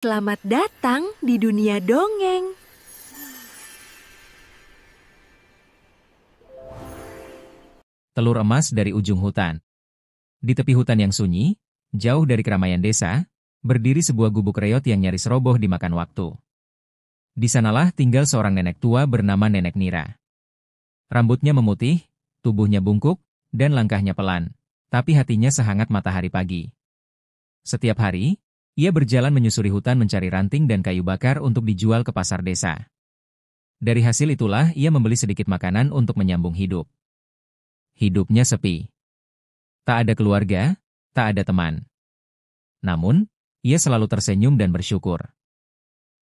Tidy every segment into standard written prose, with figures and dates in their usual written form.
Selamat datang di dunia dongeng. Telur emas dari ujung hutan. Di tepi hutan yang sunyi, jauh dari keramaian desa, berdiri sebuah gubuk reot yang nyaris roboh dimakan waktu. Di sanalah tinggal seorang nenek tua bernama Nenek Nira. Rambutnya memutih, tubuhnya bungkuk, dan langkahnya pelan, tapi hatinya sehangat matahari pagi. Setiap hari, ia berjalan menyusuri hutan mencari ranting dan kayu bakar untuk dijual ke pasar desa. Dari hasil itulah ia membeli sedikit makanan untuk menyambung hidup. Hidupnya sepi. Tak ada keluarga, tak ada teman. Namun, ia selalu tersenyum dan bersyukur.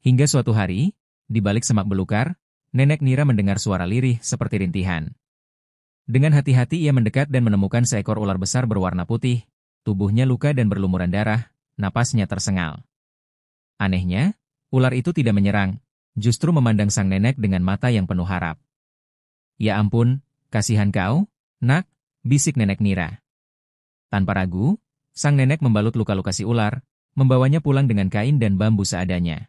Hingga suatu hari, di balik semak belukar, Nenek Nira mendengar suara lirih seperti rintihan. Dengan hati-hati ia mendekat dan menemukan seekor ular besar berwarna putih, tubuhnya luka dan berlumuran darah, napasnya tersengal. Anehnya, ular itu tidak menyerang, justru memandang sang nenek dengan mata yang penuh harap. "Ya ampun, kasihan kau, Nak," bisik Nenek Nira. Tanpa ragu, sang nenek membalut luka-luka si ular, membawanya pulang dengan kain dan bambu seadanya.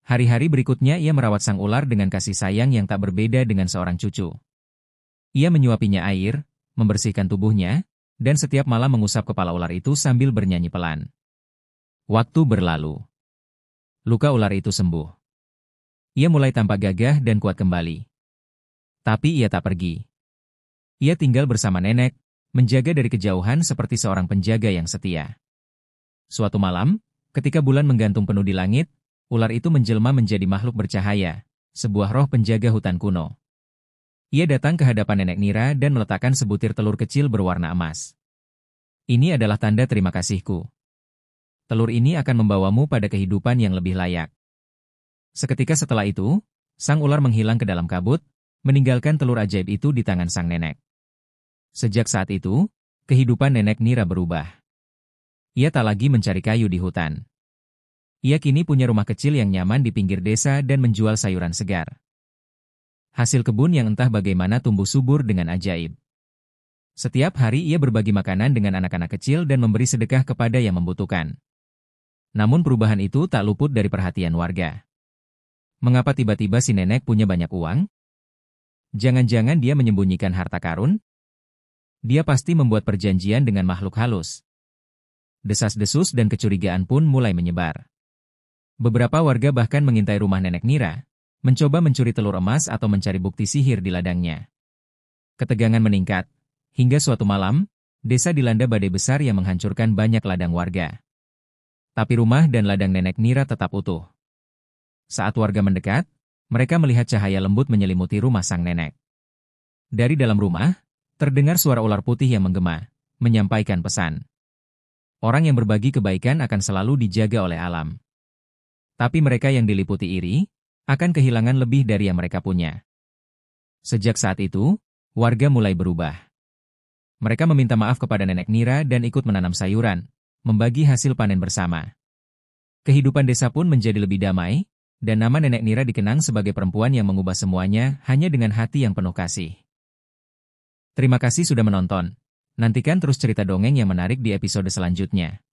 Hari-hari berikutnya ia merawat sang ular dengan kasih sayang yang tak berbeda dengan seorang cucu. Ia menyuapinya air, membersihkan tubuhnya, dan setiap malam mengusap kepala ular itu sambil bernyanyi pelan. Waktu berlalu. Luka ular itu sembuh. Ia mulai tampak gagah dan kuat kembali. Tapi ia tak pergi. Ia tinggal bersama nenek, menjaga dari kejauhan seperti seorang penjaga yang setia. Suatu malam, ketika bulan menggantung penuh di langit, ular itu menjelma menjadi makhluk bercahaya, sebuah roh penjaga hutan kuno. Ia datang ke hadapan Nenek Nira dan meletakkan sebutir telur kecil berwarna emas. "Ini adalah tanda terima kasihku. Telur ini akan membawamu pada kehidupan yang lebih layak." Seketika setelah itu, sang ular menghilang ke dalam kabut, meninggalkan telur ajaib itu di tangan sang nenek. Sejak saat itu, kehidupan Nenek Nira berubah. Ia tak lagi mencari kayu di hutan. Ia kini punya rumah kecil yang nyaman di pinggir desa dan menjual sayuran segar. Hasil kebun yang entah bagaimana tumbuh subur dengan ajaib. Setiap hari ia berbagi makanan dengan anak-anak kecil dan memberi sedekah kepada yang membutuhkan. Namun perubahan itu tak luput dari perhatian warga. Mengapa tiba-tiba si nenek punya banyak uang? Jangan-jangan dia menyembunyikan harta karun? Dia pasti membuat perjanjian dengan makhluk halus. Desas-desus dan kecurigaan pun mulai menyebar. Beberapa warga bahkan mengintai rumah Nenek Nira, mencoba mencuri telur emas atau mencari bukti sihir di ladangnya. Ketegangan meningkat, hingga suatu malam, desa dilanda badai besar yang menghancurkan banyak ladang warga. Tapi rumah dan ladang Nenek Nira tetap utuh. Saat warga mendekat, mereka melihat cahaya lembut menyelimuti rumah sang nenek. Dari dalam rumah, terdengar suara ular putih yang menggema, menyampaikan pesan. Orang yang berbagi kebaikan akan selalu dijaga oleh alam. Tapi mereka yang diliputi iri, akan kehilangan lebih dari yang mereka punya. Sejak saat itu, warga mulai berubah. Mereka meminta maaf kepada Nenek Nira dan ikut menanam sayuran, membagi hasil panen bersama. Kehidupan desa pun menjadi lebih damai, dan nama Nenek Nira dikenang sebagai perempuan yang mengubah semuanya hanya dengan hati yang penuh kasih. Terima kasih sudah menonton. Nantikan terus cerita dongeng yang menarik di episode selanjutnya.